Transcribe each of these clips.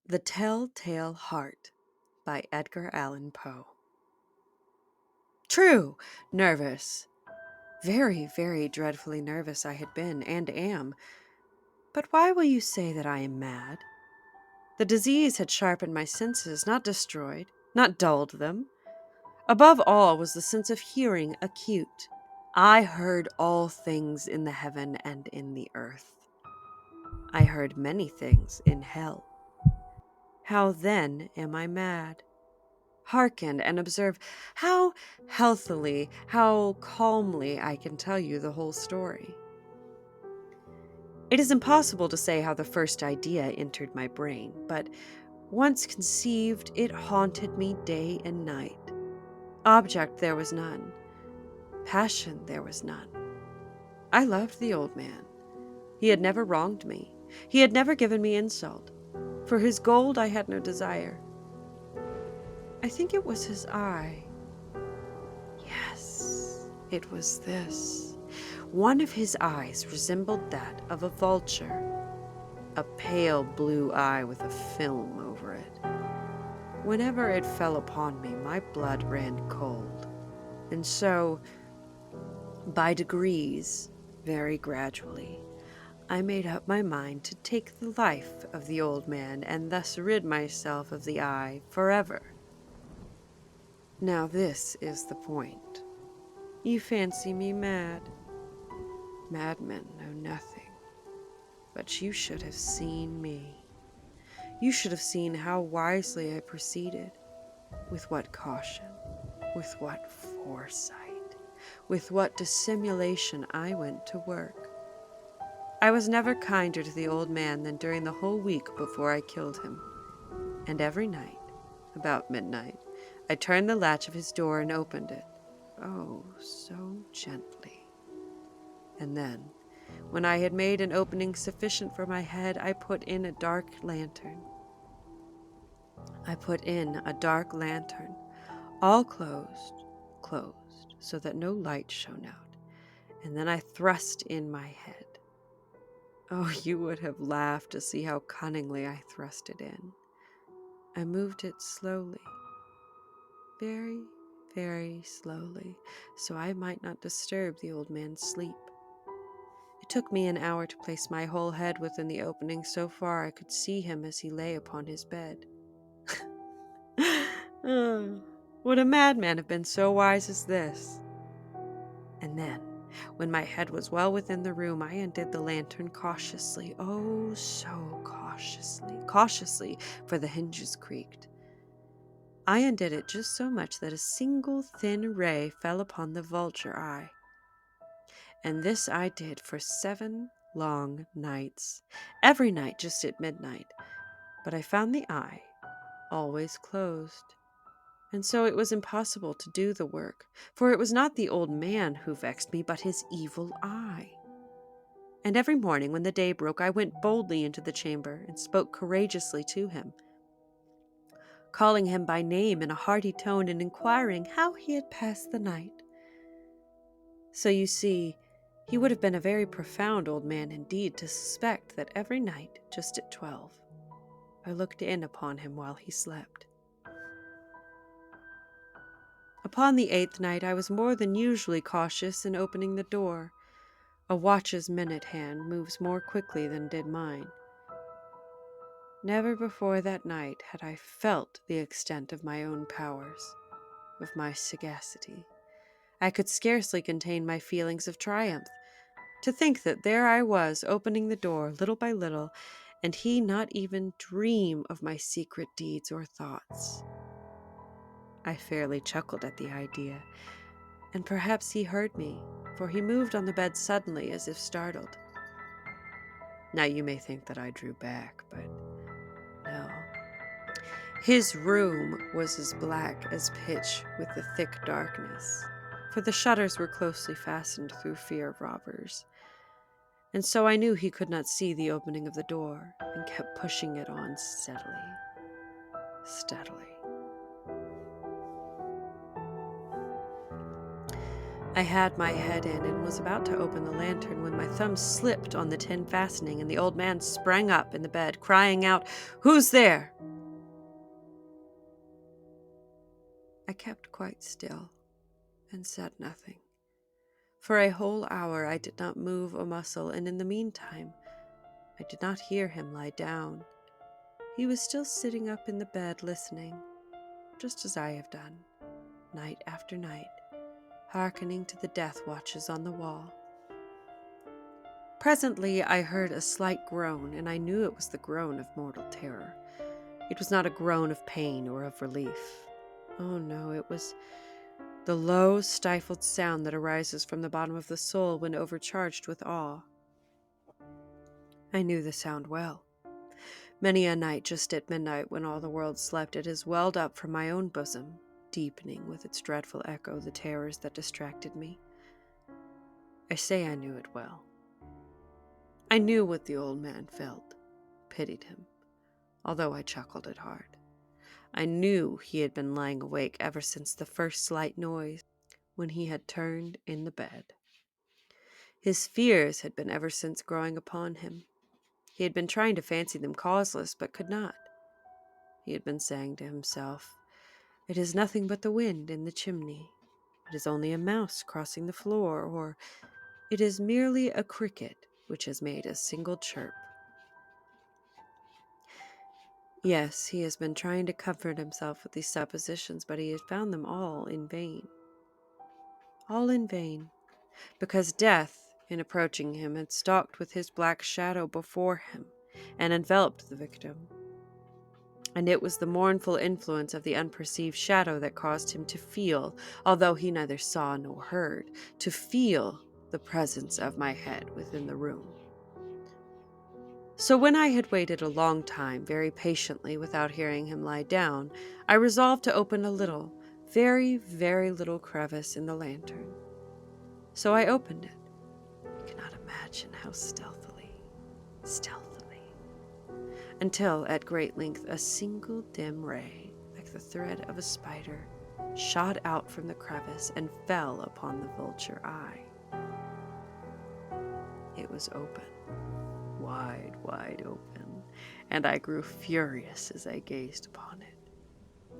The Tell-Tale Heart by Edgar Allan Poe. True! Nervous. Very, very dreadfully nervous I had been, and am. But why will you say that I am mad? The disease had sharpened my senses, not destroyed, not dulled them. Above all was the sense of hearing acute. I heard all things in the heaven and in the earth. I heard many things in hell. How then am I mad? Hearken and observe how healthily, how calmly I can tell you the whole story. It is impossible to say how the first idea entered my brain, but once conceived, it haunted me day and night. Object there was none. Passion there was none. I loved the old man. He had never wronged me. He had never given me insult. For his gold I had no desire. I think it was his eye. Yes, it was this. One of his eyes resembled that of a vulture, a pale blue eye with a film over it. Whenever it fell upon me, my blood ran cold. And so, by degrees, very gradually, I made up my mind to take the life of the old man and thus rid myself of the eye forever. Now this is the point. You fancy me mad. Madmen know nothing. But you should have seen me. You should have seen how wisely I proceeded, with what caution, with what foresight, with what dissimulation I went to work. I was never kinder to the old man than during the whole week before I killed him. And every night, about midnight, I turned the latch of his door and opened it. Oh, so gently. And then, when I had made an opening sufficient for my head, I put in a dark lantern. All closed, so that no light shone out, and then I thrust in my head. Oh, you would have laughed to see how cunningly I thrust it in. I moved it slowly, very, very slowly, so I might not disturb the old man's sleep. It took me an hour to place my whole head within the opening so far I could see him as he lay upon his bed. Oh, would a madman have been so wise as this? And then, when my head was well within the room, I undid the lantern cautiously, oh, so cautiously, for the hinges creaked. I undid it just so much that a single thin ray fell upon the vulture eye. And this I did for 7 long nights, every night just at midnight. But I found the eye always closed. And so it was impossible to do the work, for it was not the old man who vexed me, but his evil eye. And every morning when the day broke, I went boldly into the chamber and spoke courageously to him, calling him by name in a hearty tone and inquiring how he had passed the night. So you see, he would have been a very profound old man indeed to suspect that every night, just at 12, I looked in upon him while he slept. Upon the 8th night I was more than usually cautious in opening the door. A watch's minute hand moves more quickly than did mine. Never before that night had I felt the extent of my own powers, of my sagacity. I could scarcely contain my feelings of triumph. To think that there I was, opening the door little by little, and he not even dream of my secret deeds or thoughts. I fairly chuckled at the idea, and perhaps he heard me, for he moved on the bed suddenly as if startled. Now you may think that I drew back, but no. His room was as black as pitch with the thick darkness, for the shutters were closely fastened through fear of robbers. And so I knew he could not see the opening of the door, and kept pushing it on steadily. I had my head in and was about to open the lantern when my thumb slipped on the tin fastening and the old man sprang up in the bed, crying out, "Who's there?" I kept quite still and said nothing. For a whole hour I did not move a muscle, and in the meantime I did not hear him lie down. He was still sitting up in the bed listening, just as I have done, night after night, hearkening to the death watches on the wall. Presently I heard a slight groan, and I knew it was the groan of mortal terror. It was not a groan of pain or of relief. Oh no, it was the low, stifled sound that arises from the bottom of the soul when overcharged with awe. I knew the sound well. Many a night just at midnight, when all the world slept, it has welled up from my own bosom, deepening with its dreadful echo the terrors that distracted me. I say I knew it well. I knew what the old man felt, pitied him, although I chuckled at heart. I knew he had been lying awake ever since the first slight noise, when he had turned in the bed. His fears had been ever since growing upon him. He had been trying to fancy them causeless, but could not. He had been saying to himself, "It is nothing but the wind in the chimney. It is only a mouse crossing the floor, or it is merely a cricket which has made a single chirp." Yes, he has been trying to comfort himself with these suppositions, but he has found them all in vain. All in vain, because death, in approaching him, had stalked with his black shadow before him and enveloped the victim. And it was the mournful influence of the unperceived shadow that caused him to feel, although he neither saw nor heard, to feel the presence of my head within the room. So when I had waited a long time, very patiently, without hearing him lie down, I resolved to open a little, very, very little crevice in the lantern. So I opened it. You cannot imagine how stealthily, until at great length a single dim ray, like the thread of a spider, shot out from the crevice and fell upon the vulture eye. It was open. Wide, wide open, and I grew furious as I gazed upon it.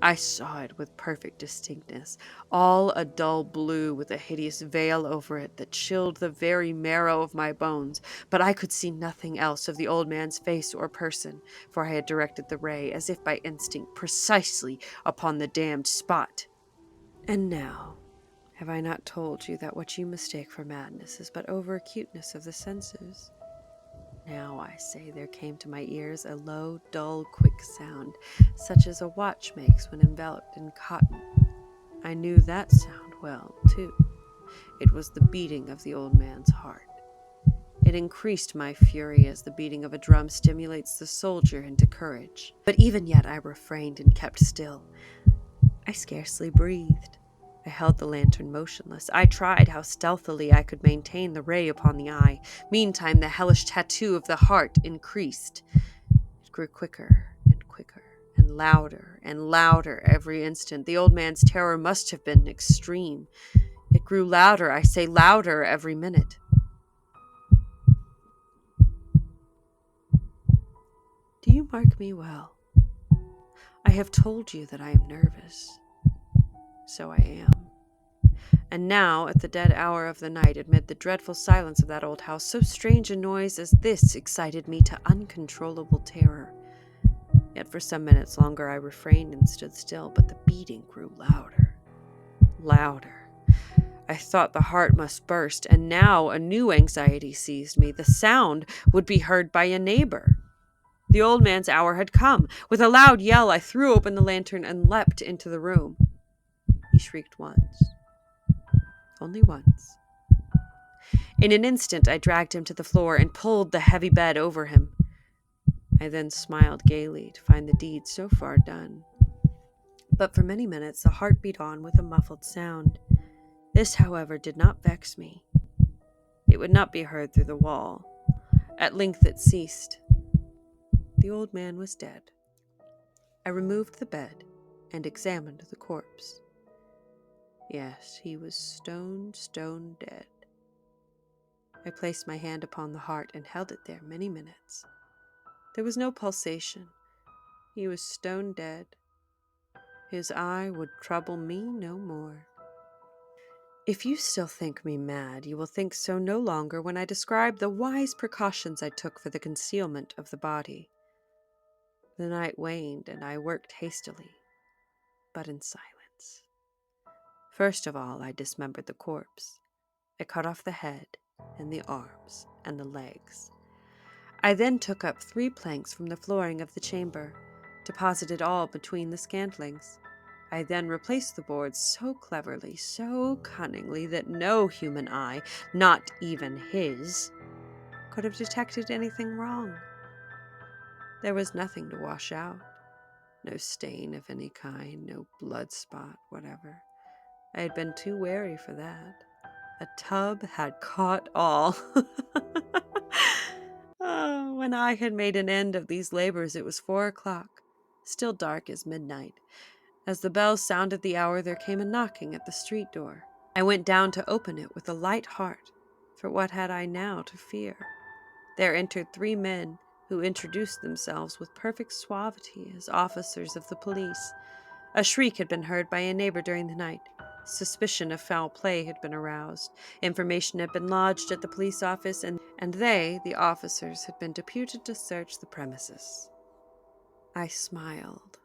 I saw it with perfect distinctness, all a dull blue with a hideous veil over it that chilled the very marrow of my bones, but I could see nothing else of the old man's face or person, for I had directed the ray, as if by instinct, precisely upon the damned spot. And now, have I not told you that what you mistake for madness is but over-acuteness of the senses? Now, I say, there came to my ears a low, dull, quick sound, such as a watch makes when enveloped in cotton. I knew that sound well, too. It was the beating of the old man's heart. It increased my fury as the beating of a drum stimulates the soldier into courage. But even yet I refrained and kept still. I scarcely breathed. I held the lantern motionless. I tried how stealthily I could maintain the ray upon the eye. Meantime, the hellish tattoo of the heart increased. It grew quicker and quicker, and louder every instant. The old man's terror must have been extreme. It grew louder, I say, louder every minute. Do you mark me well? I have told you that I am nervous. So I am. And now, at the dead hour of the night, amid the dreadful silence of that old house, so strange a noise as this excited me to uncontrollable terror. Yet for some minutes longer I refrained and stood still, but the beating grew louder. I thought the heart must burst, and now a new anxiety seized me. The sound would be heard by a neighbor. The old man's hour had come. With a loud yell, I threw open the lantern and leapt into the room. He shrieked once. Only once. In an instant I dragged him to the floor and pulled the heavy bed over him. I then smiled gaily to find the deed so far done. But for many minutes the heart beat on with a muffled sound. This, however, did not vex me. It would not be heard through the wall. At length it ceased. The old man was dead. I removed the bed and examined the corpse. Yes, he was stone dead. I placed my hand upon the heart and held it there many minutes. There was no pulsation. He was stone dead. His eye would trouble me no more. If you still think me mad, you will think so no longer when I describe the wise precautions I took for the concealment of the body. The night waned, and I worked hastily, but in silence. First of all, I dismembered the corpse. I cut off the head, and the arms, and the legs. I then took up 3 planks from the flooring of the chamber, deposited all between the scantlings. I then replaced the boards so cleverly, so cunningly, that no human eye, not even his, could have detected anything wrong. There was nothing to wash out, no stain of any kind, no blood spot, whatever. I had been too wary for that. A tub had caught all. Oh, when I had made an end of these labors, it was 4 o'clock, still dark as midnight. As the bell sounded the hour, there came a knocking at the street door. I went down to open it with a light heart, for what had I now to fear? There entered 3 men, who introduced themselves with perfect suavity as officers of the police. A shriek had been heard by a neighbor during the night. Suspicion of foul play had been aroused. Information had been lodged at the police office, and they, the officers, had been deputed to search the premises. I smiled.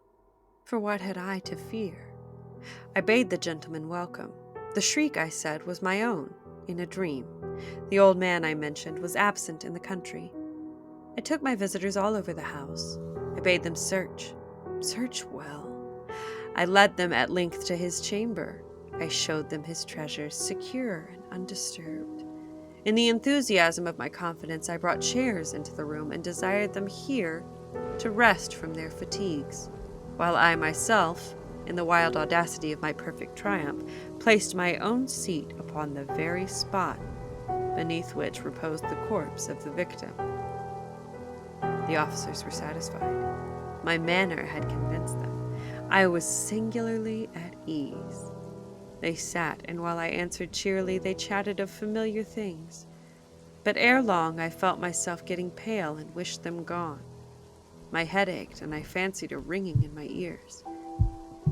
For what had I to fear? I bade the gentleman welcome. The shriek, I said, was my own, in a dream. The old man I mentioned was absent in the country. I took my visitors all over the house. I bade them search well. I led them at length to his chamber. I showed them his treasures, secure and undisturbed. In the enthusiasm of my confidence, I brought chairs into the room and desired them here to rest from their fatigues, while I myself, in the wild audacity of my perfect triumph, placed my own seat upon the very spot beneath which reposed the corpse of the victim. The officers were satisfied. My manner had convinced them. I was singularly at ease. They sat, and while I answered cheerily, they chatted of familiar things. But ere long I felt myself getting pale and wished them gone. My head ached, and I fancied a ringing in my ears.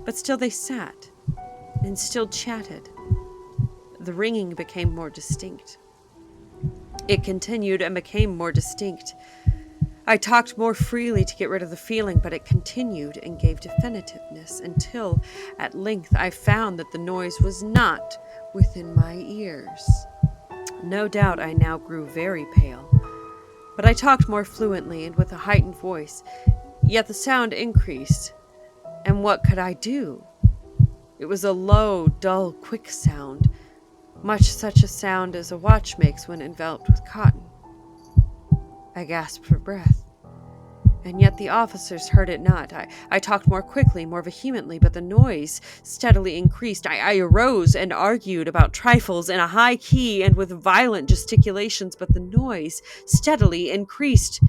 But still they sat, and still chatted. The ringing became more distinct. It continued and became more distinct. I talked more freely to get rid of the feeling, but it continued and gave definitiveness until, at length, I found that the noise was not within my ears. No doubt I now grew very pale, but I talked more fluently and with a heightened voice, yet the sound increased. And what could I do? It was a low, dull, quick sound, much such a sound as a watch makes when enveloped with cotton. I gasped for breath, and yet the officers heard it not. I talked more quickly, more vehemently, but the noise steadily increased. I arose and argued about trifles in a high key and with violent gesticulations, but the noise steadily increased.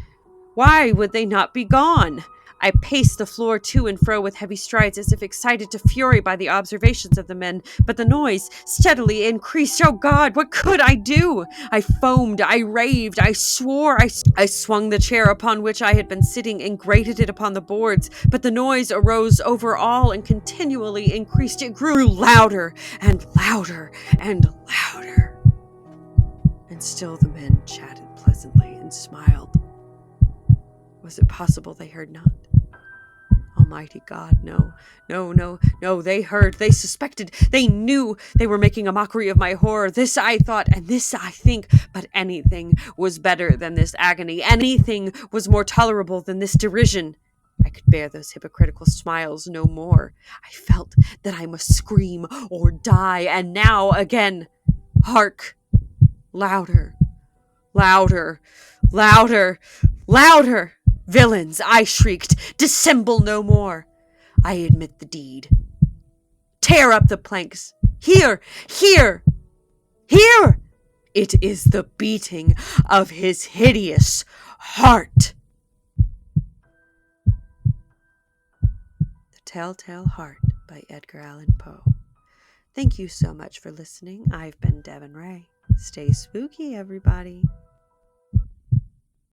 Why would they not be gone? I paced the floor to and fro with heavy strides, as if excited to fury by the observations of the men, but the noise steadily increased. Oh God, what could I do? I foamed, I raved, I swore. I swung the chair upon which I had been sitting and grated it upon the boards, but the noise arose over all and continually increased. It grew louder and louder and louder. And still the men chatted pleasantly and smiled. Was it possible they heard not? Almighty God, no, they heard, they suspected, they knew, they were making a mockery of my horror. This I thought, and this I think, but anything was better than this agony. Anything was more tolerable than this derision. I could bear those hypocritical smiles no more. I felt that I must scream or die, and now again, hark, louder, louder, louder, louder. Villains, I shrieked, dissemble no more. I admit the deed. Tear up the planks. Here, here, here! It is the beating of his hideous heart. The Telltale Heart by Edgar Allan Poe. Thank you so much for listening. I've been Devin Ray. Stay spooky, everybody.